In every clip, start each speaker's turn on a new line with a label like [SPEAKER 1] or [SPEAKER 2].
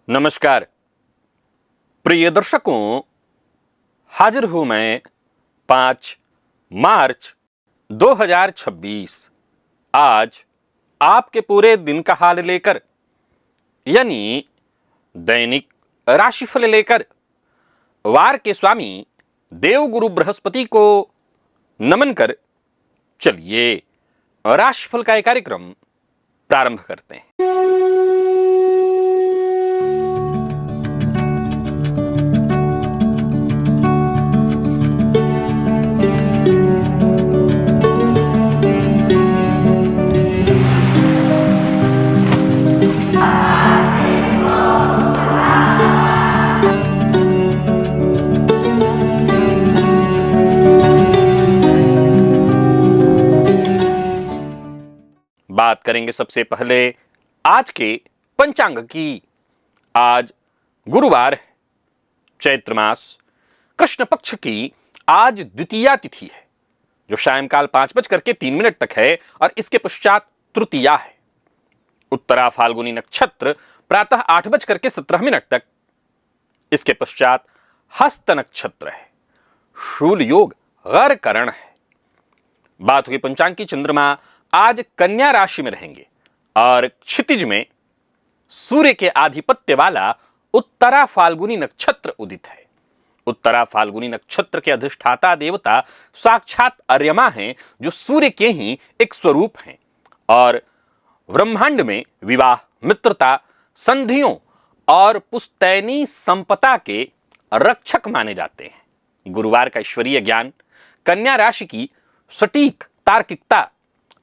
[SPEAKER 1] नमस्कार प्रिय दर्शकों, हाजिर हूं मैं 5 मार्च 2026 आज आपके पूरे दिन का हाल लेकर, यानी दैनिक राशिफल लेकर वार के स्वामी देवगुरु बृहस्पति को नमन कर चलिए राशिफल का एक कार्यक्रम प्रारंभ करते हैं। बात करेंगे सबसे पहले आज के पंचांग की। आज गुरुवार है, चैत्र मास कृष्ण पक्ष की आज द्वितीया तिथि है जो सायंकाल 5:03 तक है और इसके पश्चात तृतीया है। उत्तरा फाल्गुनी नक्षत्र प्रातः 8:17 तक, इसके पश्चात हस्त नक्षत्र है। शूल योग गैर करण है। बात हुई पंचांग की, चंद्रमा आज कन्या राशि में रहेंगे और क्षितिज में सूर्य के आधिपत्य वाला उत्तरा फाल्गुनी नक्षत्र उदित है। उत्तरा फाल्गुनी नक्षत्र के अधिष्ठाता देवता साक्षात अर्यमा हैं, जो सूर्य के ही एक स्वरूप हैं और ब्रह्मांड में विवाह, मित्रता, संधियों और पुस्तैनी संपदा के रक्षक माने जाते हैं। गुरुवार का ईश्वरीय ज्ञान, कन्या राशि की सटीक तार्किकता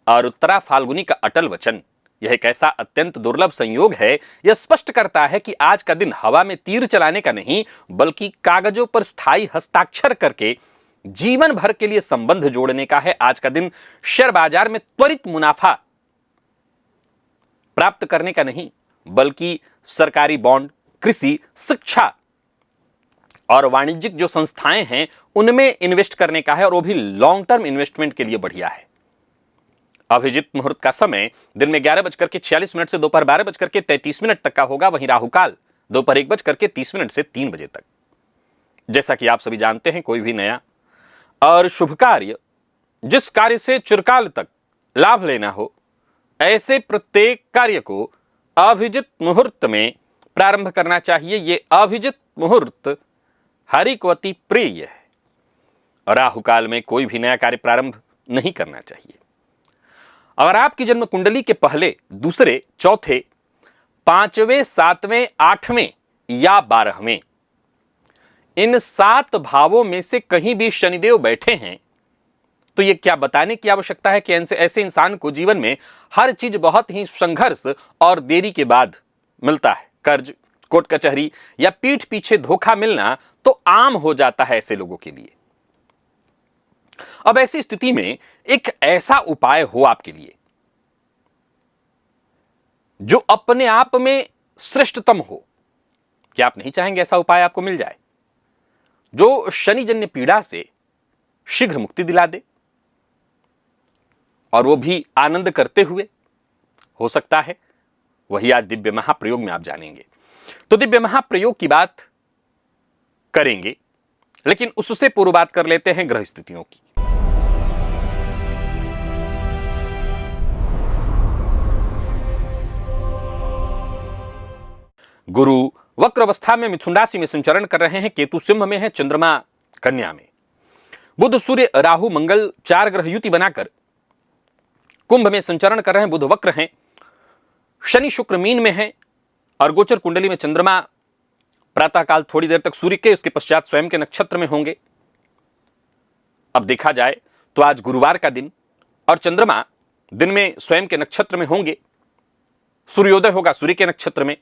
[SPEAKER 1] और उत्तरा फाल्गुनी का अटल वचन, यह एक ऐसा अत्यंत दुर्लभ संयोग है। यह स्पष्ट करता है कि आज का दिन हवा में तीर चलाने का नहीं, बल्कि कागजों पर स्थायी हस्ताक्षर करके जीवन भर के लिए संबंध जोड़ने का है। आज का दिन शेयर बाजार में त्वरित मुनाफा प्राप्त करने का नहीं, बल्कि सरकारी बॉन्ड, कृषि, शिक्षा और वाणिज्यिक जो संस्थाएं हैं उनमें इन्वेस्ट करने का है, और वो भी लॉन्ग टर्म इन्वेस्टमेंट के लिए बढ़िया है। अभिजित मुहूर्त का समय दिन में 11:46 से दोपहर 12:33 तक का होगा। वहीं राहुकाल दोपहर 1:30 से 3 बजे तक। जैसा कि आप सभी जानते हैं, कोई भी नया और शुभ कार्य, जिस कार्य से चिरकाल तक लाभ लेना हो, ऐसे प्रत्येक कार्य को अभिजित मुहूर्त में प्रारंभ करना चाहिए। ये अभिजित मुहूर्त हरि को अति प्रिय है। राहुकाल में कोई भी नया कार्य प्रारंभ नहीं करना चाहिए। अगर आपकी जन्म कुंडली के पहले, दूसरे, चौथे, 5वें, 7वें, 8वें या 12वें इन 7 भावों में से कहीं भी शनिदेव बैठे हैं, तो यह क्या बताने की आवश्यकता है कि ऐसे इंसान को जीवन में हर चीज बहुत ही संघर्ष और देरी के बाद मिलता है। कर्ज, कोर्ट कचहरी या पीठ पीछे धोखा मिलना तो आम हो जाता है ऐसे लोगों के लिए। अब ऐसी स्थिति में एक ऐसा उपाय हो आपके लिए जो अपने आप में श्रेष्ठतम हो। क्या आप नहीं चाहेंगे ऐसा उपाय आपको मिल जाए जो शनिजन्य पीड़ा से शीघ्र मुक्ति दिला दे, और वो भी आनंद करते हुए? हो सकता है वही आज दिव्य महाप्रयोग में आप जानेंगे। तो दिव्य महाप्रयोग की बात करेंगे, लेकिन उससे पूर्व बात कर लेते हैं ग्रह स्थितियों की। गुरु वक्र अवस्था में मिथुन राशि में संचरण कर रहे हैं। केतु सिंह में है, चंद्रमा कन्या में। बुध, सूर्य, राहु, मंगल 4 ग्रह युति बनाकर कुंभ में संचरण कर रहे हैं। बुध वक्र हैं। शनि, शुक्र मीन में है और गोचर कुंडली में चंद्रमा प्रातःकाल थोड़ी देर तक सूर्य के, उसके पश्चात स्वयं के नक्षत्र में होंगे। अब देखा जाए तो आज गुरुवार का दिन और चंद्रमा दिन में स्वयं के नक्षत्र में होंगे। सूर्योदय होगा सूर्य के नक्षत्र में।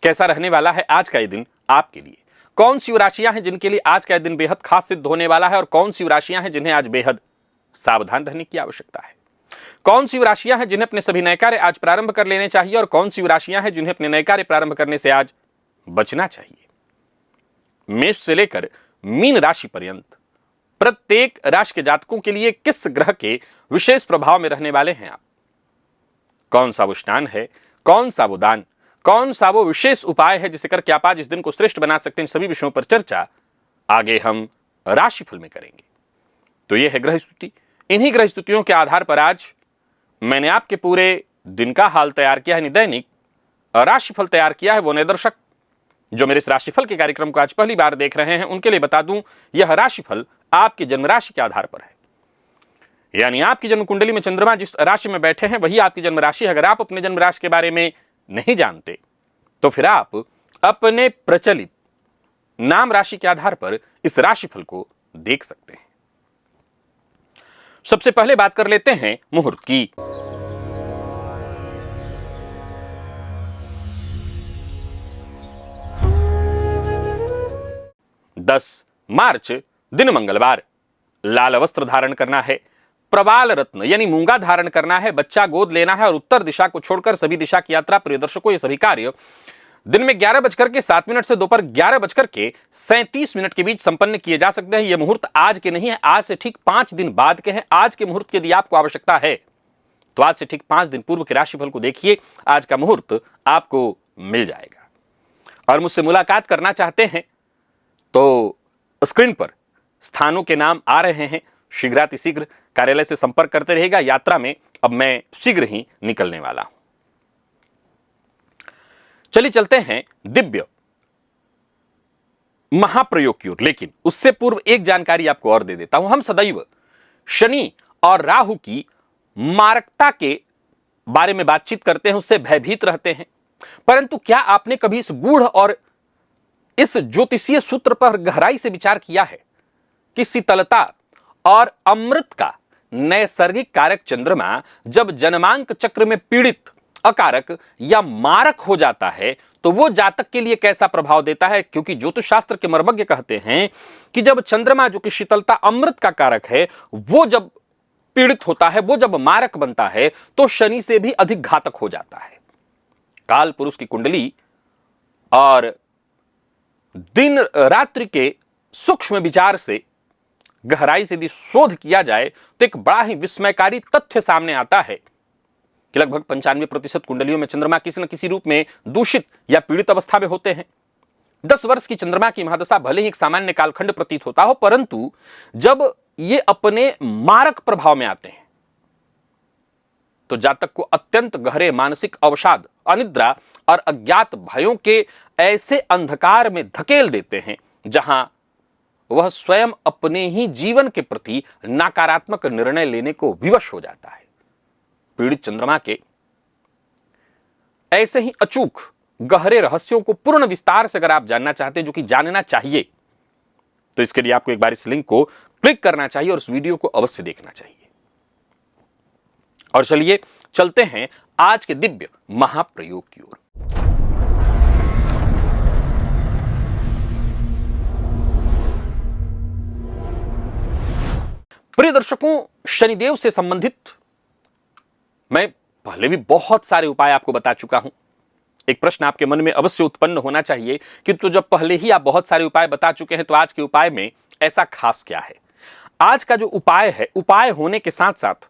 [SPEAKER 1] कैसा रहने वाला है आज का ये दिन आपके लिए? कौन सी राशियां हैं जिनके लिए आज का दिन बेहद खास सिद्ध होने वाला है, और कौन सी राशियां हैं जिन्हें आज बेहद सावधान रहने की आवश्यकता है? कौन सी राशियां हैं जिन्हें अपने सभी नए कार्य आज प्रारंभ कर लेने चाहिए, और कौन सी राशियां हैं जिन्हें अपने नए कार्य प्रारंभ करने से आज बचना चाहिए? मेष से लेकर मीन राशि पर्यंत प्रत्येक राशि के जातकों के लिए किस ग्रह के विशेष प्रभाव में रहने वाले हैं आप? कौन सा वो स्नान है, कौन सा वो दान, कौन सा वो विशेष उपाय है जिसे करके आप आज इस दिन को श्रेष्ठ बना सकते हैं, सभी विषयों पर चर्चा आगे हम राशिफल में करेंगे। तो ये है ग्रह स्थिति। इन्हीं ग्रह स्थितियों के आधार पर आज मैंने आपके पूरे दिन का हाल तैयार किया है, दैनिक राशिफल तैयार किया है। वो नए दर्शक जो मेरे इस राशिफल के कार्यक्रम को आज पहली बार देख रहे हैं, उनके लिए बता दूं, यह राशिफल आपकी जन्म राशि के आधार पर है। यानी आपकी जन्म कुंडली में चंद्रमा जिस राशि में बैठे हैं वही आपकी जन्म राशि है। अगर आप अपने जन्म राशि के बारे में नहीं जानते तो फिर आप अपने प्रचलित नाम राशि के आधार पर इस राशिफल को देख सकते हैं। सबसे पहले बात कर लेते हैं मुहूर्त की। 10 मार्च दिन मंगलवार। लाल वस्त्र धारण करना है, प्रवाल रत्न यानी मूंगा धारण करना है, बच्चा गोद लेना है और उत्तर दिशा को छोड़कर सभी दिशा की यात्रा प्रिय दर्शकों ये सभी कार्य दिन में 11:07 से दोपहर 11:37 के बीच संपन्न किए जा सकते हैं। यह मुहूर्त आज के नहीं है, आज से ठीक 5 दिन बाद के हैं। आज के मुहूर्त की यदि आपको आवश्यकता है तो आज से ठीक 5 दिन पूर्व के राशिफल को देखिए, आज का मुहूर्त आपको मिल जाएगा। और मुझसे मुलाकात करना चाहते हैं तो स्क्रीन पर स्थानों के नाम आ रहे हैं, शीघ्रातिशीघ्र कार्यालय से संपर्क करते रहेगा। यात्रा में अब मैं शीघ्र ही निकलने वाला हूं। चलिए चलते हैं दिव्य महाप्रयोग की ओर, लेकिन उससे पूर्व एक जानकारी आपको और दे देता हूं। हम सदैव शनि और राहु की मारकता के बारे में बातचीत करते हैं, उससे भयभीत रहते हैं, परंतु क्या आपने कभी इस गूढ़ और इस ज्योतिषीय सूत्र पर गहराई से विचार किया है कि शीतलता और अमृत का नैसर्गिक कारक चंद्रमा जब जन्मांक चक्र में पीड़ित, अकारक या मारक हो जाता है तो वो जातक के लिए कैसा प्रभाव देता है? क्योंकि ज्योतिष शास्त्र के मर्मज्ञ कहते हैं कि जब चंद्रमा जो कि शीतलता अमृत का कारक है वो जब पीड़ित होता है, वो जब मारक बनता है तो शनि से भी अधिक घातक हो जाता है। काल पुरुष की कुंडली और दिन रात्रि के सूक्ष्म विचार से गहराई से यदि शोध किया जाए तो एक बड़ा ही विस्मयकारी तथ्य सामने आता है कि लगभग 95% कुंडलियों में चंद्रमा किसी न किसी रूप में दूषित या पीड़ित अवस्था में होते हैं। 10 वर्ष की चंद्रमा की महादशा भले ही एक सामान्य कालखंड प्रतीत होता हो, परंतु जब ये अपने मारक प्रभाव में आते हैं तो जातक को अत्यंत गहरे मानसिक अवसाद, अनिद्रा और अज्ञात भयों के ऐसे अंधकार में धकेल देते हैं जहां वह स्वयं अपने ही जीवन के प्रति नकारात्मक निर्णय लेने को विवश हो जाता है। पीड़ित चंद्रमा के ऐसे ही अचूक गहरे रहस्यों को पूर्ण विस्तार से अगर आप जानना चाहते हैं, जो कि जानना चाहिए, तो इसके लिए आपको एक बार इस लिंक को क्लिक करना चाहिए और उस वीडियो को अवश्य देखना चाहिए। और चलिए चलते हैं आज के दिव्य महाप्रयोग की ओर। प्रिय दर्शकों, शनिदेव से संबंधित मैं पहले भी बहुत सारे उपाय आपको बता चुका हूं। एक प्रश्न आपके मन में अवश्य उत्पन्न होना चाहिए कि तो जब पहले ही आप बहुत सारे उपाय बता चुके हैं तो आज के उपाय में ऐसा खास क्या है? आज का जो उपाय है, उपाय होने के साथ साथ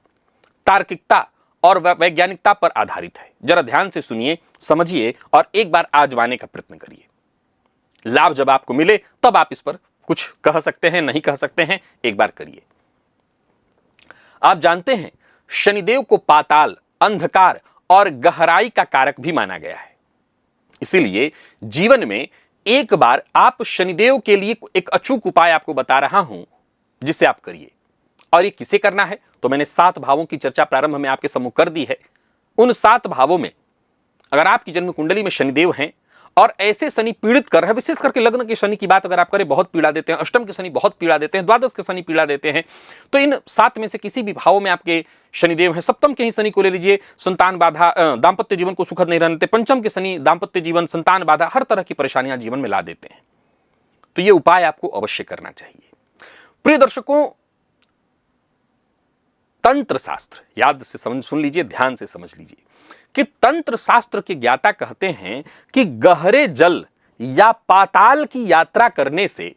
[SPEAKER 1] तार्किकता और वैज्ञानिकता पर आधारित है। जरा ध्यान से सुनिए, समझिए और एक बार आजमाने का प्रयत्न करिए। लाभ जब आपको मिले तब आप इस पर कुछ कह सकते हैं, नहीं कह सकते हैं, एक बार करिए। आप जानते हैं शनिदेव को पाताल, अंधकार और गहराई का कारक भी माना गया है। इसीलिए जीवन में एक बार आप शनिदेव के लिए एक अचूक उपाय आपको बता रहा हूं जिसे आप करिए। और ये किसे करना है तो मैंने 7 भावों की चर्चा प्रारंभ में आपके सम्मुख कर दी है। उन 7 भावों में अगर आपकी जन्म कुंडली में शनिदेव हैं और ऐसे शनि पीड़ित कर रहे हैं, विशेष करके लग्न के शनि की बात अगर आप करें बहुत पीड़ा देते हैं, अष्टम के शनि बहुत पीड़ा देते हैं, द्वादश के शनि पीड़ा देते हैं, तो इन 7 में से किसी भी भाव में आपके शनिदेव हैं। सप्तम के ही शनि को ले लीजिए, संतान बाधा, दांपत्य जीवन को सुखद नहीं रहने देते। पंचम के शनि दांपत्य जीवन, संतान बाधा, हर तरह की परेशानियां जीवन में ला देते हैं। तो ये उपाय आपको अवश्य करना चाहिए। प्रिय दर्शकों, तंत्र शास्त्र याद से सुन लीजिए, ध्यान से समझ लीजिए कि तंत्र शास्त्र के ज्ञाता कहते हैं कि गहरे जल या पाताल की यात्रा करने से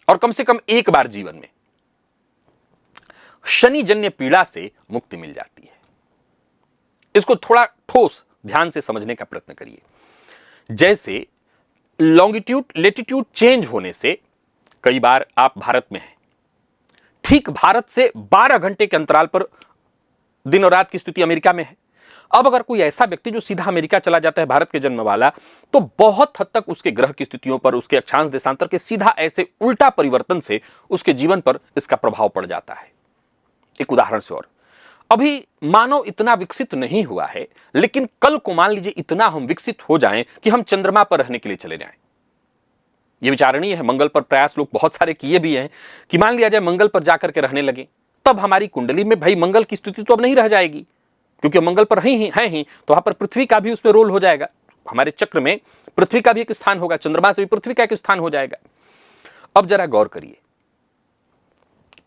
[SPEAKER 1] और कम से कम एक बार जीवन में शनि जन्य पीड़ा से मुक्ति मिल जाती है। इसको थोड़ा ठोस ध्यान से समझने का प्रयत्न करिए। जैसे लॉन्गिट्यूड लेटिट्यूड चेंज होने से कई बार आप भारत में हैं, ठीक भारत से 12 घंटे के अंतराल पर दिन और रात की स्थिति अमेरिका में है। अब अगर कोई ऐसा व्यक्ति जो सीधा अमेरिका चला जाता है, भारत के जन्म वाला, तो बहुत हद तक उसके ग्रह की स्थितियों पर, उसके अक्षांश देशांतर के सीधा ऐसे उल्टा परिवर्तन से उसके जीवन पर इसका प्रभाव पड़ जाता है। एक उदाहरण से, और अभी मानव इतना विकसित नहीं हुआ है, लेकिन कल को मान लीजिए इतना हम विकसित हो जाएं कि हम चंद्रमा पर रहने के लिए चले जाएं। यह विचारणीय है। मंगल पर प्रयास लोग बहुत सारे किए भी हैं कि मान लिया जाए मंगल पर जाकर के रहने लगे, तब हमारी कुंडली में भाई मंगल की स्थिति तो अब नहीं रह जाएगी, क्योंकि मंगल पर है ही तो वहां पर पृथ्वी का भी उसमें रोल हो जाएगा। हमारे चक्र में पृथ्वी का भी एक स्थान होगा, चंद्रमा से भी पृथ्वी का एक स्थान हो जाएगा। अब जरा गौर करिए,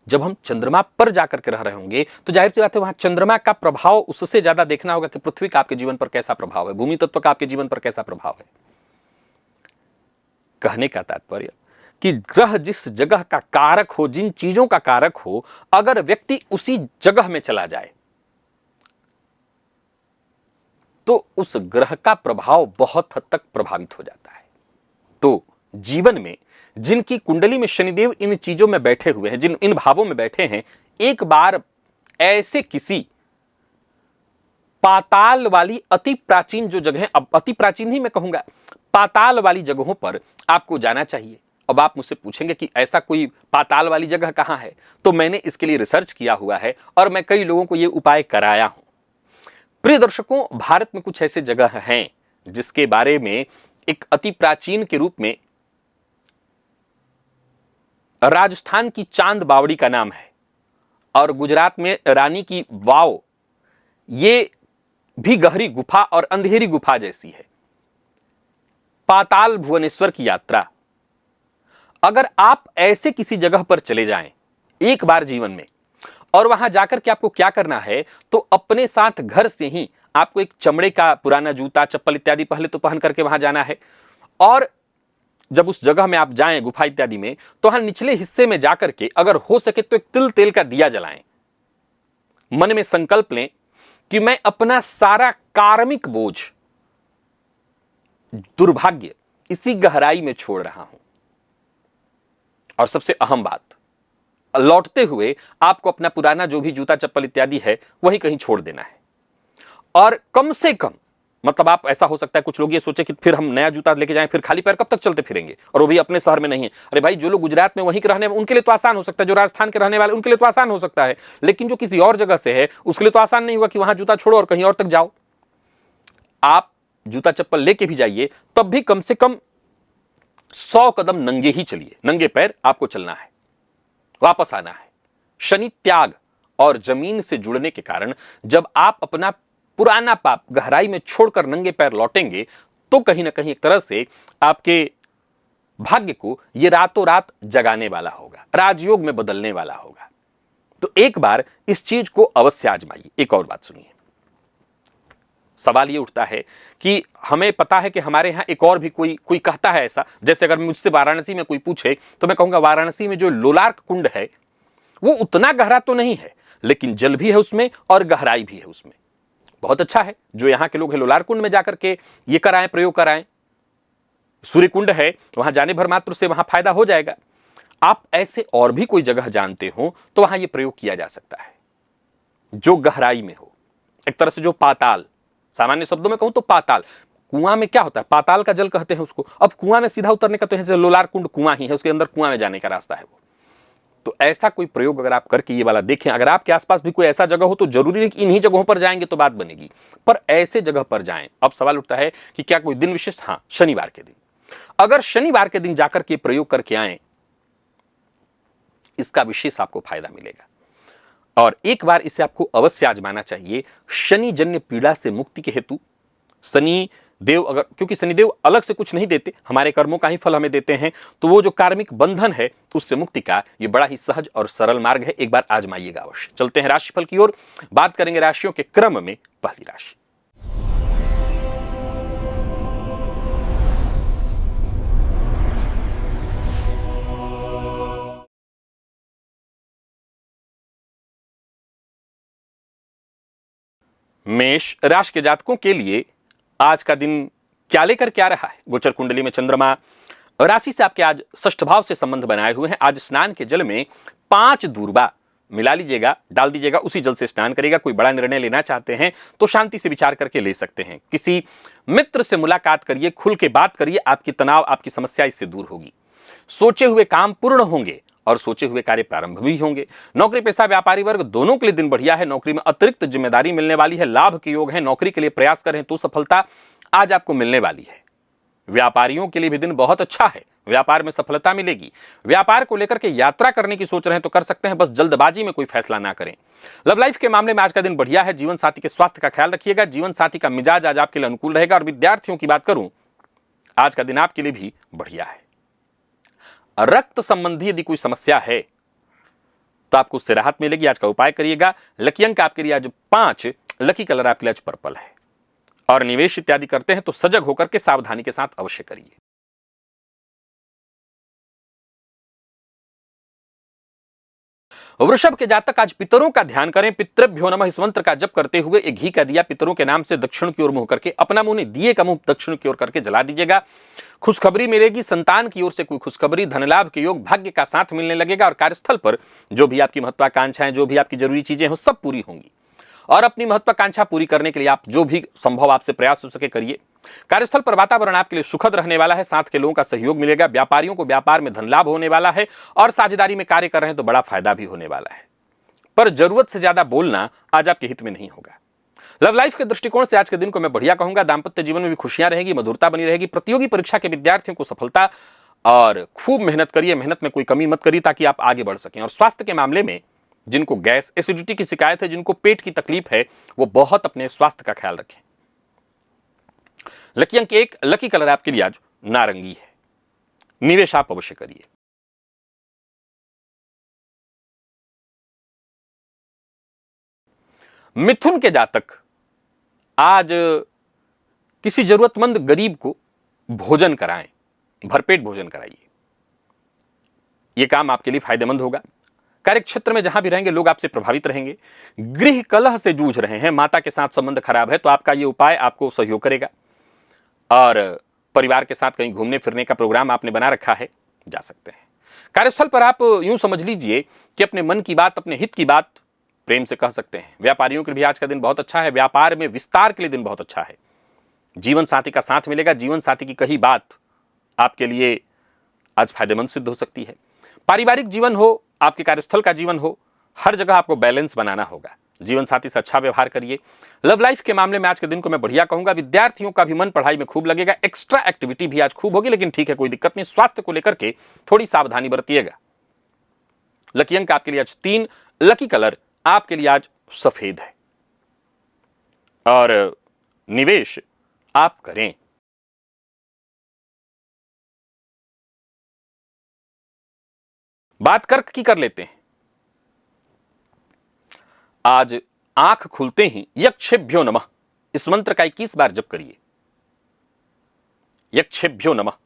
[SPEAKER 1] जब हम चंद्रमा पर जाकर के रह रहे होंगे तो जाहिर सी बात है वहां चंद्रमा का प्रभाव उससे ज्यादा देखना होगा कि पृथ्वी का आपके जीवन पर कैसा प्रभाव है, भूमि तत्व का आपके जीवन पर कैसा प्रभाव है। कहने का तात्पर्य कि ग्रह जिस जगह का कारक हो, जिन चीजों का कारक हो, अगर व्यक्ति उसी जगह में चला जाए तो उस ग्रह का प्रभाव बहुत हद तक प्रभावित हो जाता है। तो जीवन में जिनकी कुंडली में शनिदेव इन चीजों में बैठे हुए हैं, जिन इन भावों में बैठे हैं, एक बार ऐसे किसी पाताल वाली अति प्राचीन जो जगह, अब अति प्राचीन ही मैं कहूंगा, पाताल वाली जगहों पर आपको जाना चाहिए। अब आप मुझसे पूछेंगे कि ऐसा कोई पाताल वाली जगह कहां है, तो मैंने इसके लिए रिसर्च किया हुआ है और मैं कई लोगों को यह उपाय कराया हूं। प्रिय दर्शकों, भारत में कुछ ऐसे जगह हैं जिसके बारे में एक अति प्राचीन के रूप में राजस्थान की चांद बावड़ी का नाम है, और गुजरात में रानी की वाव, ये भी गहरी गुफा और अंधेरी गुफा जैसी है। पाताल भुवनेश्वर की यात्रा, अगर आप ऐसे किसी जगह पर चले जाएं एक बार जीवन में, और वहां जाकर के आपको क्या करना है, तो अपने साथ घर से ही आपको एक चमड़े का पुराना जूता, चप्पल इत्यादि पहले तो पहन करके वहां जाना है, और जब उस जगह में आप जाएं गुफा इत्यादि में, तो वहां निचले हिस्से में जाकर के अगर हो सके तो एक तिल तेल का दिया जलाएं। मन में संकल्प लें कि मैं अपना सारा कार्मिक बोझ, दुर्भाग्य इसी गहराई में छोड़ रहा हूं। और सबसे अहम बात, लौटते हुए आपको अपना पुराना जो भी जूता चप्पल इत्यादि है वहीं कहीं छोड़ देना है। और कम से कम, मतलब आप, ऐसा हो सकता है कुछ लोग ये सोचे कि फिर हम नया जूता लेके जाएं, फिर खाली पैर कब तक चलते फिरेंगे, और वो भी अपने शहर में नहीं है। अरे भाई, जो लोग गुजरात में वहीं के रहने, उनके लिए तो आसान हो सकता है, जो राजस्थान के रहने वाले उनके लिए तो आसान हो सकता है, लेकिन जो किसी और जगह से है उसके लिए तो आसान नहीं हुआ कि वहां जूता छोड़ो और कहीं और तक जाओ। आप जूता चप्पल लेके भी जाइए, तब भी कम से कम 100 कदम नंगे ही चलिए, नंगे पैर आपको चलना है, वापस आना है। शनि त्याग और जमीन से जुड़ने के कारण जब आप अपना पुराना पाप गहराई में छोड़कर नंगे पैर लौटेंगे, तो कहीं ना कहीं एक तरह से आपके भाग्य को यह रातों रात जगाने वाला होगा, राजयोग में बदलने वाला होगा। तो एक बार इस चीज को अवश्य आजमाइए। एक और बात सुनिए, सवाल ये उठता है कि हमें पता है कि हमारे यहां एक और भी कोई कहता है ऐसा, जैसे अगर मुझसे वाराणसी में कोई पूछे तो मैं कहूंगा वाराणसी में जो लोलार्क कुंड है वो उतना गहरा तो नहीं है, लेकिन जल भी है उसमें और गहराई भी है उसमें। बहुत अच्छा है, जो यहां के लोग हैं लोलार्क कुंड में जाकर के ये कराएं, प्रयोग कराएं। सूर्य कुंड है, वहां जाने भर मात्र से वहां फायदा हो जाएगा। आप ऐसे और भी कोई जगह जानते हो तो वहां यह प्रयोग किया जा सकता है जो गहराई में हो, एक तरह से जो पाताल, सामान्य शब्दों में कहूं तो पाताल। कुआं में क्या होता है, पाताल का जल कहते हैं उसको। अब कुआं में सीधा उतरने का तो है, लोलार कुंड कुआं ही है, उसके अंदर कुआं में जाने का रास्ता है वो। तो ऐसा कोई प्रयोग अगर आप करके ये वाला देखें, अगर आपके आसपास भी कोई ऐसा जगह हो तो जरूरी है कि इन्हीं जगहों पर जाएंगे तो बात बनेगी, पर ऐसे जगह पर जाएं। अब सवाल उठता है कि क्या कोई दिन विशेष? हाँ, शनिवार के दिन। अगर शनिवार के दिन जाकर के प्रयोग करके आए, इसका विशेष आपको फायदा मिलेगा। और एक बार इसे आपको अवश्य आजमाना चाहिए। शनि जन्य पीड़ा से मुक्ति के हेतु शनि देव, अगर, क्योंकि शनिदेव अलग से कुछ नहीं देते, हमारे कर्मों का ही फल हमें देते हैं, तो वो जो कार्मिक बंधन है उससे मुक्ति का ये बड़ा ही सहज और सरल मार्ग है। एक बार आजमाइएगा अवश्य। चलते हैं राशिफल की ओर, बात करेंगे राशियों के क्रम में। पहली राशि मेष राशि के जातकों के लिए आज का दिन क्या लेकर क्या रहा है? गोचर कुंडली में चंद्रमा राशि से आपके आज षष्ठ भाव से संबंध बनाए हुए हैं। आज स्नान के जल में 5 दूर्बा मिला लीजिएगा, डाल दीजिएगा, उसी जल से स्नान करिएगा। कोई बड़ा निर्णय लेना चाहते हैं तो शांति से विचार करके ले सकते हैं। किसी मित्र से मुलाकात करिए, खुल के बात करिए, आपकी तनाव, आपकी समस्या इससे दूर होगी। सोचे हुए काम पूर्ण होंगे और सोचे हुए कार्य प्रारंभ भी होंगे। नौकरी पेशा व्यापारी वर्ग दोनों के लिए दिन बढ़िया है। नौकरी में अतिरिक्त जिम्मेदारी मिलने वाली है, लाभ के योग है। नौकरी के लिए प्रयास करें तो सफलता आज आपको मिलने वाली है। व्यापारियों के लिए भी दिन बहुत अच्छा है, व्यापार में सफलता मिलेगी। व्यापार को लेकर के यात्रा करने की सोच रहे हैं तो कर सकते हैं, बस जल्दबाजी में कोई फैसला ना करें। लव लाइफ के मामले में आज का दिन बढ़िया है। जीवन साथी के स्वास्थ्य का ख्याल रखिएगा। जीवन साथी का मिजाज आज आपके लिए अनुकूल रहेगा। और विद्यार्थियों की बात करूं, आज का दिन आपके लिए भी बढ़िया है। रक्त संबंधी यदि कोई समस्या है तो आपको उससे राहत मिलेगी। आज का उपाय करिएगा। लकी अंक आपके लिए आज 5, लकी कलर आपके लिए आज पर्पल है। और निवेश इत्यादि करते हैं तो सजग होकर के सावधानी के साथ अवश्य करिए। वृषभ के जातक आज पितरों का ध्यान करें। पितृभ्यो नमः इस मंत्र का जप करते हुए एक घी का दिया पितरों के नाम से दक्षिण की ओर मुंह करके, अपना मुंह नहीं, दिए का मुंह दक्षिण की ओर करके जला दीजिएगा। खुशखबरी मिलेगी। संतान की ओर से कोई खुशखबरी, धन लाभ के योग, भाग्य का साथ मिलने लगेगा। और कार्यस्थल पर जो भी आपकी महत्वाकांक्षाएं, जो भी आपकी जरूरी चीजें हो, सब पूरी होंगी। और अपनी महत्वाकांक्षा पूरी करने के लिए आप जो भी संभव आपसे प्रयास हो सके करिए। कार्यस्थल पर वातावरण आपके लिए सुखद रहने वाला है। साथ के लोगों का सहयोग मिलेगा। व्यापारियों को व्यापार में धन लाभ होने वाला है। और साझेदारी में कार्य कर रहे हैं तो बड़ा फायदा भी होने वाला है। पर जरूरत से ज्यादा बोलना आज आपके हित में नहीं होगा। लव लाइफ के दृष्टिकोण से आज के दिन को मैं बढ़िया कहूंगा। दाम्पत्य जीवन में भी खुशियां रहेगी, मधुरता बनी रहेगी। प्रतियोगी परीक्षा के विद्यार्थियों को सफलता, और खूब मेहनत करिए, मेहनत में कोई कमी मत करिए ताकि आप आगे बढ़ सकें। और स्वास्थ्य के मामले में जिनको गैस, एसिडिटी की शिकायत है, जिनको पेट की तकलीफ है, वो बहुत अपने स्वास्थ्य का ख्याल रखें। लकी अंक 1, लकी कलर आपके लिए आज नारंगी है। निवेश आप अवश्य करिए। मिथुन के जातक आज किसी जरूरतमंद गरीब को भोजन कराएं, भरपेट भोजन कराइए। यह काम आपके लिए फायदेमंद होगा। कार्य क्षेत्र में जहां भी रहेंगे लोग आपसे प्रभावित रहेंगे। गृह कलह से जूझ रहे हैं, माता के साथ संबंध खराब है, तो आपका यह उपाय आपको सहयोग करेगा। और परिवार के साथ कहीं घूमने फिरने का प्रोग्राम आपने बना रखा है, जा सकते हैं। कार्यस्थल पर आप यूं समझ लीजिए कि अपने मन की बात, अपने हित की बात प्रेम से कह सकते हैं। व्यापारियों के लिए भी आज का दिन बहुत अच्छा है। व्यापार में विस्तार के लिए दिन बहुत अच्छा है। जीवन साथी का साथ मिलेगा। जीवन साथी की कही बात आपके लिए आज फायदेमंद सिद्ध हो सकती है। पारिवारिक जीवन हो, आपके कार्यस्थल का जीवन हो, हर जगह आपको बैलेंस बनाना होगा। जीवन साथी से अच्छा व्यवहार करिए। लव लाइफ के मामले में आज के दिन को मैं बढ़िया कहूंगा। विद्यार्थियों का भी मन पढ़ाई में खूब लगेगा। एक्स्ट्रा एक्टिविटी भी आज खूब होगी, लेकिन ठीक है, कोई दिक्कत नहीं। स्वास्थ्य को लेकर के थोड़ी सावधानी बरतिएगा। लकी अंक आपके लिए आज 3, लकी कलर आपके लिए आज सफेद है। और निवेश आप करें। बात कर्क की कर लेते हैं। आज आंख खुलते ही यक्षेभ्यो नमः इस मंत्र का 21 बार जप करिए। यक्षेभ्यो नमः।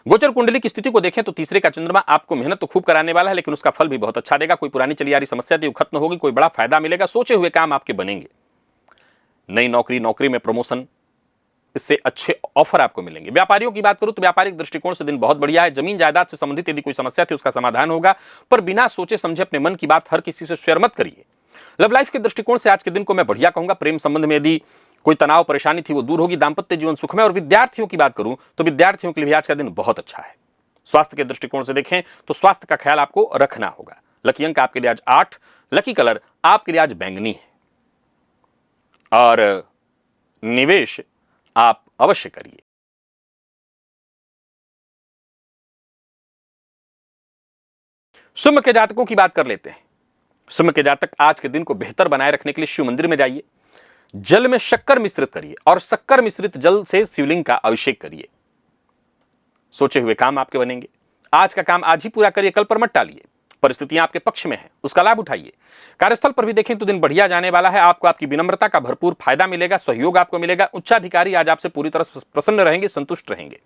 [SPEAKER 1] गोचर कुंडली की स्थिति को देखें तो तीसरे का चंद्रमा आपको मेहनत तो खूब कराने वाला है, लेकिन उसका फल भी बहुत अच्छा देगा। कोई पुरानी चली आ रही समस्या थी वो खत्म होगी, कोई बड़ा फायदा मिलेगा, सोचे हुए काम आपके बनेंगे। नई नौकरी, नौकरी में प्रमोशन, इससे अच्छे ऑफर आपको मिलेंगे। व्यापारियों की बात करूं तो व्यापारिक दृष्टिकोण से दिन बहुत बढ़िया है। जमीन जायदाद से संबंधित यदि कोई समस्या थी उसका समाधान होगा, पर बिना सोचे समझे अपने मन की बात हर किसी से शेयर मत करिए। लव लाइफ के दृष्टिकोण से आज के दिन को मैं बढ़िया कहूंगा। प्रेम संबंध में यदि कोई तनाव परेशानी थी वो दूर होगी। दाम्पत्य जीवन सुखमय। और विद्यार्थियों की बात करूं तो विद्यार्थियों के लिए आज का दिन बहुत अच्छा है। स्वास्थ्य के दृष्टिकोण से देखें तो स्वास्थ्य का ख्याल आपको रखना होगा। लकी अंक आपके लिए आज 8, लकी कलर आपके लिए आज बैंगनी है। और निवेश आप अवश्य करिए। सिंह के जातकों की बात कर लेते हैं। सिंह के जातक आज के दिन को बेहतर बनाए रखने के लिए शिव मंदिर में जाइए, जल में शक्कर मिश्रित करिए और शक्कर मिश्रित जल से शिवलिंग का अभिषेक करिए। सोचे हुए काम आपके बनेंगे। आज का काम आज ही पूरा करिए, कल पर मत टालिए। परिस्थितियां आपके पक्ष में हैं, उसका लाभ उठाइए। कार्यस्थल पर भी देखें तो दिन बढ़िया जाने वाला है। आपको आपकी विनम्रता का भरपूर फायदा मिलेगा, सहयोग आपको मिलेगा। उच्चाधिकारी आज आपसे पूरी तरह से प्रसन्न रहेंगे, संतुष्ट रहेंगे।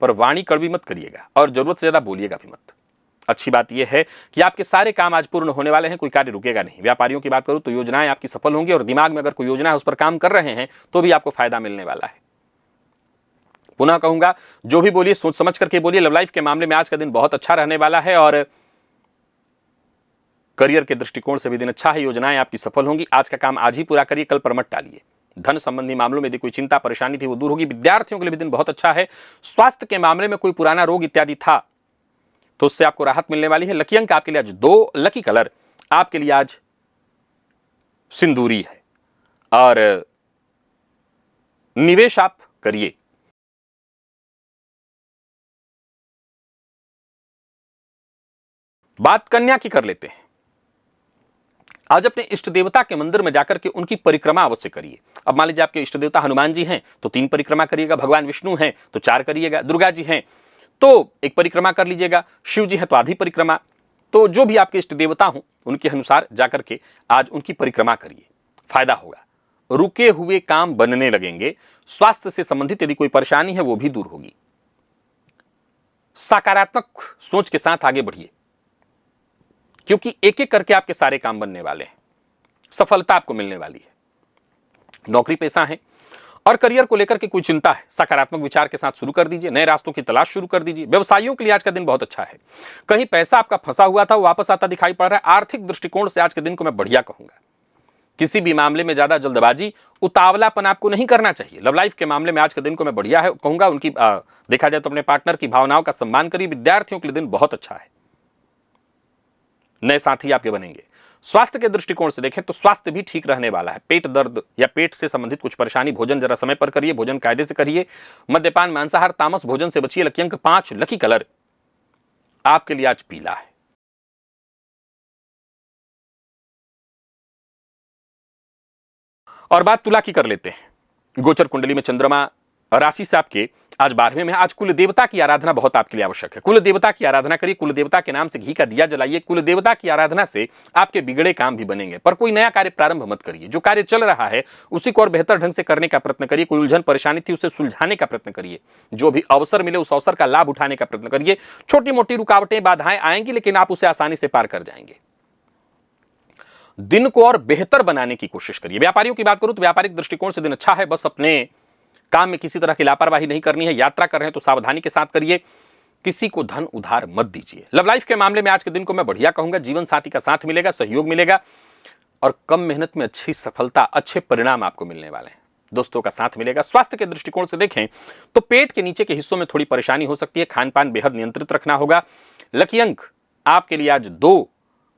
[SPEAKER 1] पर वाणी कड़वी मत करिएगा और जरूरत से ज्यादा बोलिएगा भी मत। अच्छी बात यह है कि आपके सारे काम आज पूर्ण होने वाले हैं, कोई कार्य रुकेगा नहीं। व्यापारियों की बात करूं तो योजनाएं आपकी सफल होंगी और दिमाग में अगर कोई योजना है उस पर काम कर रहे हैं तो भी आपको फायदा मिलने वाला है। पुनः कहूंगा, जो भी बोलिए सोच समझ करके बोलिए। लव लाइफ के मामले में आज का दिन बहुत अच्छा रहने वाला है और करियर के दृष्टिकोण से भी दिन अच्छा है। योजनाएं आपकी सफल होंगी। आज का काम आज ही पूरा करिए, कल पर मत टालिए। धन संबंधी मामलों में यदि कोई चिंता परेशानी थी वो दूर होगी। विद्यार्थियों के लिए भी दिन बहुत अच्छा है। स्वास्थ्य के मामले में कोई पुराना रोग इत्यादि था तो उससे आपको राहत मिलने वाली है। लकी अंक आपके लिए आज 2, लकी कलर आपके लिए आज सिंदूरी है और निवेश आप करिए। बात कन्या की कर लेते हैं। आज अपने इष्ट देवता के मंदिर में जाकर के उनकी परिक्रमा अवश्य करिए। अब मान लीजिए आपके इष्ट देवता हनुमान जी हैं तो 3 परिक्रमा करिएगा, भगवान विष्णु हैं तो 4 करिएगा, दुर्गा जी हैं तो 1 परिक्रमा कर लीजिएगा, शिव जी हैं तो आधी परिक्रमा। तो जो भी आपके इष्ट देवता हों उनके अनुसार जाकर के आज उनकी परिक्रमा करिए, फायदा होगा। रुके हुए काम बनने लगेंगे। स्वास्थ्य से संबंधित यदि कोई परेशानी है वो भी दूर होगी। सकारात्मक सोच के साथ आगे बढ़िए क्योंकि एक एक करके आपके सारे काम बनने वाले हैं। सफलता आपको मिलने वाली है। नौकरी पेशा है और करियर को लेकर के कोई चिंता है, सकारात्मक विचार के साथ शुरू कर दीजिए। नए रास्तों की तलाश शुरू कर दीजिए। व्यवसायियों के लिए आज का दिन बहुत अच्छा है। कहीं पैसा आपका फंसा हुआ था वो वापस आता दिखाई पड़ रहा है। आर्थिक दृष्टिकोण से आज के दिन को मैं बढ़िया कहूंगा। किसी भी मामले में ज्यादा जल्दबाजी, उतावलापन आपको नहीं करना चाहिए। लव लाइफ के मामले में आज के दिन को मैं बढ़िया है कहूंगा। उनकी देखा जाए तो अपने पार्टनर की भावनाओं का सम्मान करिए। विद्यार्थियों के लिए दिन बहुत अच्छा है। नए साथी आपके बनेंगे। स्वास्थ्य के दृष्टिकोण से देखें तो स्वास्थ्य भी ठीक रहने वाला है। पेट दर्द या पेट से संबंधित कुछ परेशानी, भोजन जरा समय पर करिए, भोजन कायदे से करिए। मद्यपान, मांसाहार, तामस भोजन से बचिए। लकी अंक 5, लकी कलर आपके लिए आज पीला है। और बात तुला की कर लेते हैं। गोचर कुंडली में चंद्रमा राशि से आपके आज 12वें में। आज कुल देवता की आराधना बहुत आपके लिए आवश्यक है। कुल देवता की आराधना करिए। कुल देवता के नाम से घी का दिया जलाइए। कुल देवता की आराधना से आपके बिगड़े काम भी बनेंगे। पर कोई नया कार्य प्रारंभ मत करिए। जो कार्य चल रहा है उसी को और बेहतर ढंग से करने का प्रयत्न करिए। कोई उलझन परेशानी थी उसे सुलझाने का प्रयत्न करिए। जो भी अवसर मिले उस अवसर का लाभ उठाने का प्रयत्न करिए। छोटी मोटी रुकावटें, बाधाएं आएंगी लेकिन आप उसे आसानी से पार कर जाएंगे। दिन को और बेहतर बनाने की कोशिश करिए। व्यापारियों की बात करूं तो व्यापारिक दृष्टिकोण से दिन अच्छा है। बस अपने काम में किसी तरह की लापरवाही नहीं करनी है। यात्रा कर रहे हैं तो सावधानी के साथ करिए। किसी को धन उधार मत दीजिए। लव लाइफ के मामले में आज के दिन को मैं बढ़िया कहूंगा। जीवन साथी का साथ मिलेगा, सहयोग मिलेगा और कम मेहनत में अच्छी सफलता, अच्छे परिणाम आपको मिलने वाले हैं। दोस्तों का साथ मिलेगा। स्वास्थ्य के दृष्टिकोण से देखें तो पेट के नीचे के हिस्सों में थोड़ी परेशानी हो सकती है। खान पान बेहद नियंत्रित रखना होगा। लकी अंक आपके लिए आज 2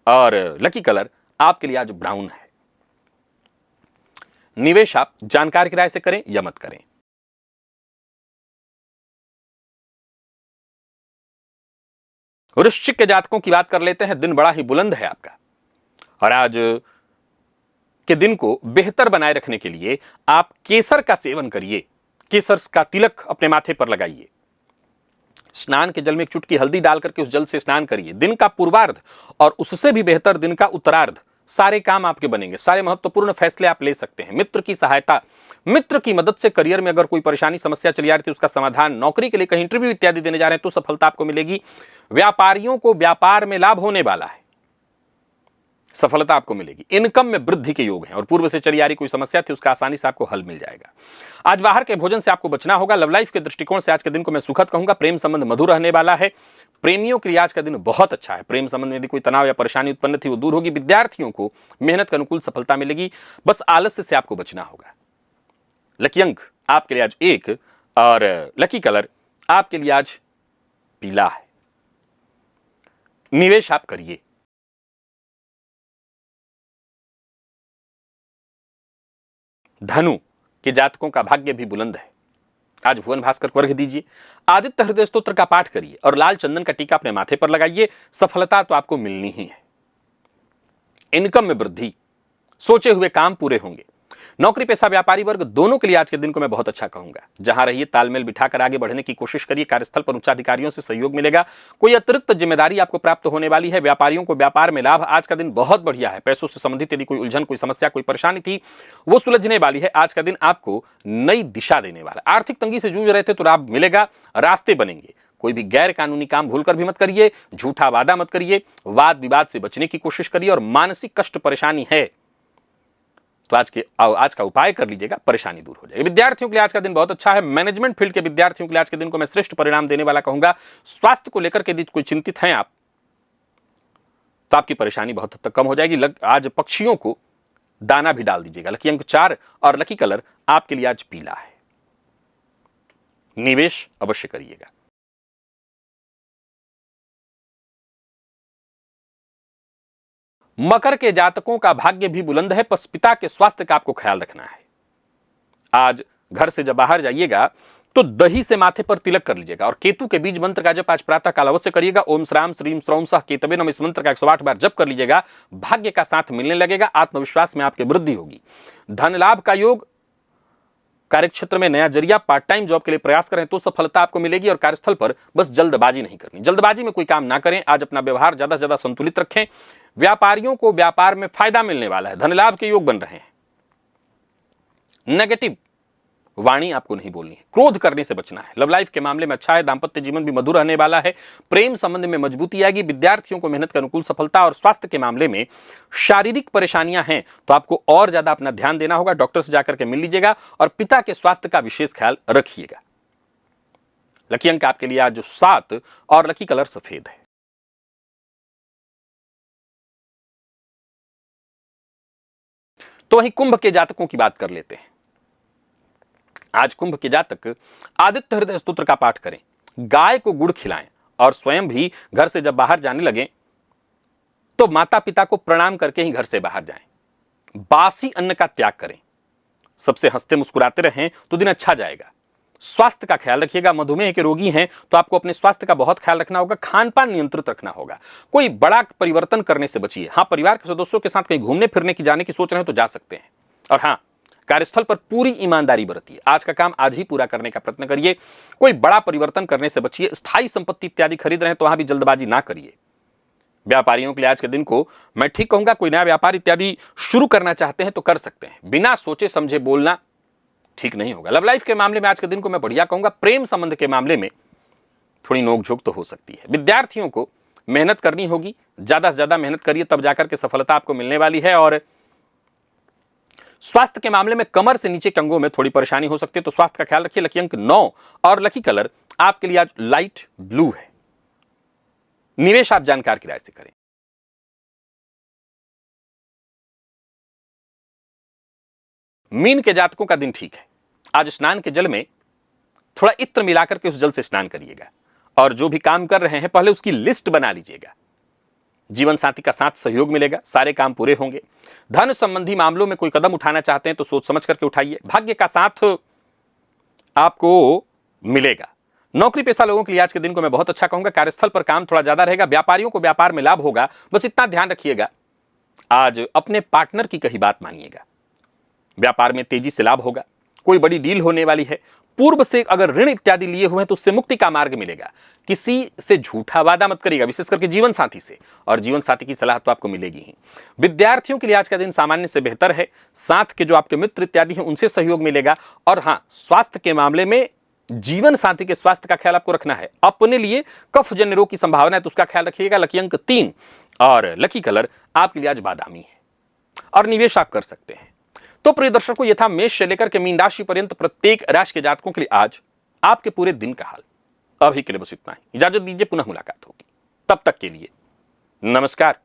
[SPEAKER 1] और लकी कलर आपके लिए आज ब्राउन है। निवेश आप जानकार की राय से करें या मत करें। वृश्चिक के जातकों की बात कर लेते हैं। दिन बड़ा ही बुलंद है आपका और आज के दिन को बेहतर बनाए रखने के लिए आप केसर का सेवन करिए। केसर का तिलक अपने माथे पर लगाइए। स्नान के जल में एक चुटकी हल्दी डाल करके उस जल से स्नान करिए। दिन का पूर्वार्ध और उससे भी बेहतर दिन का उत्तरार्ध सारे काम आपके बनेंगे। सारे महत्वपूर्ण फैसले आप ले सकते हैं। मित्र की सहायता, मित्र की मदद से करियर में अगर कोई परेशानी समस्या चली आ रही थी उसका समाधान, नौकरी के लिए कहीं इंटरव्यू इत्यादि देने जा रहे हैं तो सफलता आपको मिलेगी। व्यापारियों को व्यापार में लाभ होने वाला है, सफलता आपको मिलेगी। इनकम में वृद्धि के योग हैं और पूर्व से चली आ रही कोई समस्या थी उसका आसानी से आपको हल मिल जाएगा। आज बाहर के भोजन से आपको बचना होगा। लव लाइफ के दृष्टिकोण से आज के दिन को मैं सुखद कहूंगा। प्रेम संबंध मधुर रहने वाला है। प्रेमियों के लिए आज का दिन बहुत अच्छा है। प्रेम संबंध में यदि कोई तनाव या परेशानी उत्पन्न थी वो दूर होगी। विद्यार्थियों को मेहनत के अनुकूल सफलता मिलेगी। बस आलस्य से आपको बचना होगा। लकी अंक आपके लिए आज 1 और लकी कलर आपके लिए आज पीला है। निवेश आप करिए। धनु के जातकों का भाग्य भी बुलंद है। आज भुवन भास्कर को अर्घ्य दीजिए। आदित्य हृदय स्तोत्र का पाठ करिए और लाल चंदन का टीका अपने माथे पर लगाइए। सफलता तो आपको मिलनी ही है। इनकम में वृद्धि, सोचे हुए काम पूरे होंगे। नौकरी पेशा व्यापारी वर्ग दोनों के लिए आज के दिन को मैं बहुत अच्छा कहूंगा। जहां रहिए तालमेल बिठाकर आगे बढ़ने की कोशिश करिए। कार्यस्थल पर उच्चाधिकारियों से सहयोग मिलेगा। कोई अतिरिक्त जिम्मेदारी आपको प्राप्त होने वाली है। व्यापारियों को व्यापार में लाभ। आज का दिन बहुत बढ़िया है। पैसों से संबंधित यदि कोई उलझन, कोई समस्या, कोई परेशानी थी वो सुलझने वाली है। आज का दिन आपको नई दिशा देने वाला है। आर्थिक तंगी से जूझ रहे थे तो लाभ मिलेगा, रास्ते बनेंगे। कोई भी गैर कानूनी काम भूलकर भी मत करिए, झूठा वादा मत करिए, वाद विवाद से बचने की कोशिश करिए और मानसिक कष्ट परेशानी है तो आज का उपाय कर लीजिएगा, परेशानी दूर हो जाएगी। विद्यार्थियों के लिए आज का दिन बहुत अच्छा है। मैनेजमेंट फील्ड के विद्यार्थियों के लिए आज के दिन को मैं श्रेष्ठ परिणाम देने वाला कहूंगा। स्वास्थ्य को लेकर के यदि कोई चिंतित हैं आप तो आपकी परेशानी बहुत हद तक कम हो जाएगी। आज पक्षियों को दाना भी डाल दीजिएगा। लकी अंक 4 और लकी कलर आपके लिए आज पीला है। निवेश अवश्य करिएगा। मकर के जातकों का भाग्य भी बुलंद है, बस पिता के स्वास्थ्य का आपको ख्याल रखना है। आज घर से जब बाहर जाइएगा तो दही से माथे पर तिलक कर लीजिएगा और केतु के बीज मंत्र का जप आज प्रातः काल अवश्य करिएगा। ओम श्राम श्रीम श्रौम सह केतवे नमः इस मंत्र का 108 बार जप कर लीजिएगा। भाग्य का साथ मिलने लगेगा, आत्मविश्वास में आपकी वृद्धि होगी। धन लाभ का योग, कार्यक्षेत्र में नया जरिया, पार्ट टाइम जॉब के लिए प्रयास करें तो सफलता आपको मिलेगी। और कार्यस्थल पर बस जल्दबाजी नहीं करनी, जल्दबाजी में कोई काम ना करें। आज अपना व्यवहार ज्यादा से ज्यादा संतुलित रखें। व्यापारियों को व्यापार में फायदा मिलने वाला है, धन लाभ के योग बन रहे हैं। नेगेटिव वाणी आपको नहीं बोलनी है, क्रोध करने से बचना है। लव लाइफ के मामले में अच्छा है, दांपत्य जीवन भी मधुर रहने वाला है। प्रेम संबंध में मजबूती आएगी। विद्यार्थियों को मेहनत के अनुकूल सफलता। और स्वास्थ्य के मामले में शारीरिक परेशानियां हैं तो आपको और ज्यादा अपना ध्यान देना होगा। डॉक्टर से जाकर के मिल लीजिएगा और पिता के स्वास्थ्य का विशेष ख्याल रखिएगा। लकी अंक आपके लिए आज 7 और लकी कलर सफेद है। तो वहीं कुंभ के जातकों की बात कर लेते हैं। आज कुंभ के जातक आदित्य हृदय स्तोत्र का पाठ करें, गाय को गुड़ खिलाएं और स्वयं भी घर से जब बाहर जाने लगे तो माता पिता को प्रणाम करके ही घर से बाहर जाएं। बासी अन्न का त्याग करें, सबसे हंसते मुस्कुराते रहें तो दिन अच्छा जाएगा। स्वास्थ्य का ख्याल रखिएगा। मधुमेह के रोगी हैं तो आपको अपने स्वास्थ्य का बहुत ख्याल रखना होगा। खान पान नियंत्रित रखना होगा। कोई बड़ा परिवर्तन करने से बचिए। हाँ, परिवार के सदस्यों के साथ कहीं घूमने फिरने की जाने की सोच रहे हैं तो जा सकते हैं। और हाँ, कार्यस्थल पर पूरी ईमानदारी बरतिए। आज का काम आज ही पूरा करने का प्रयत्न करिए। कोई बड़ा परिवर्तन करने से बचिए। स्थायी संपत्ति इत्यादि खरीद रहे हैं तो वहां भी जल्दबाजी ना करिए। व्यापारियों के लिए आज के दिन को मैं ठीक कहूंगा, कोई नया व्यापार इत्यादि शुरू करना चाहते हैं तो कर सकते हैं। बिना सोचे समझे बोलना ठीक नहीं होगा। लव लाइफ के मामले में आज के दिन को मैं बढ़िया कहूंगा। प्रेम संबंध के मामले में थोड़ी नोकझोंक तो हो सकती है। विद्यार्थियों को मेहनत करनी होगी, ज्यादा से ज्यादा मेहनत करिए तब जाकर के सफलता आपको मिलने वाली है। और स्वास्थ्य के मामले में कमर से नीचे के अंगों में थोड़ी परेशानी हो सकती है तो स्वास्थ्य का ख्याल रखिए। लकी अंक 9 और लकी कलर आपके लिए आज लाइट ब्लू है। निवेश आप जानकार की राय से करें। मीन के जातकों का दिन ठीक है। आज स्नान के जल में थोड़ा इत्र मिलाकर के उस जल से स्नान करिएगा और जो भी काम कर रहे हैं पहले उसकी लिस्ट बना लीजिएगा। जीवन साथी का साथ सहयोग मिलेगा, सारे काम पूरे होंगे। धन संबंधी मामलों में कोई कदम उठाना चाहते हैं तो सोच समझ करके उठाइए। भाग्य का साथ आपको मिलेगा। नौकरी पेशा लोगों के लिए आज के दिन को मैं बहुत अच्छा कहूंगा। कार्यस्थल पर काम थोड़ा ज्यादा रहेगा। व्यापारियों को व्यापार में लाभ होगा। बस इतना ध्यान रखिएगा, आज अपने पार्टनर की कही बात मानिएगा। व्यापार में तेजी से लाभ होगा। कोई बड़ी डील होने वाली है। पूर्व से अगर ऋण इत्यादि लिए हुए हैं तो उससे मुक्ति का मार्ग मिलेगा। किसी से झूठा वादा मत करिएगा, विशेष करके जीवन साथी से। और जीवन साथी की सलाह तो आपको मिलेगी ही। विद्यार्थियों के लिए आज का दिन सामान्य से बेहतर है। साथ के जो आपके मित्र इत्यादि हैं उनसे सहयोग मिलेगा। और हाँ, स्वास्थ्य के मामले में जीवन साथी के स्वास्थ्य का ख्याल आपको रखना है। अपने लिए कफ जन्य रोग की संभावना है तो उसका ख्याल रखिएगा। लकी अंक 3 और लकी कलर आपके लिए आज बादामी है। और निवेश आप कर सकते हैं। तो प्रिय दर्शकों, ये था मेष से लेकर के मीन राशि पर्यंत प्रत्येक राशि के जातकों के लिए आज आपके पूरे दिन का हाल। अभी के लिए बस इतना ही। इजाजत दीजिए, पुनः मुलाकात होगी। तब तक के लिए नमस्कार।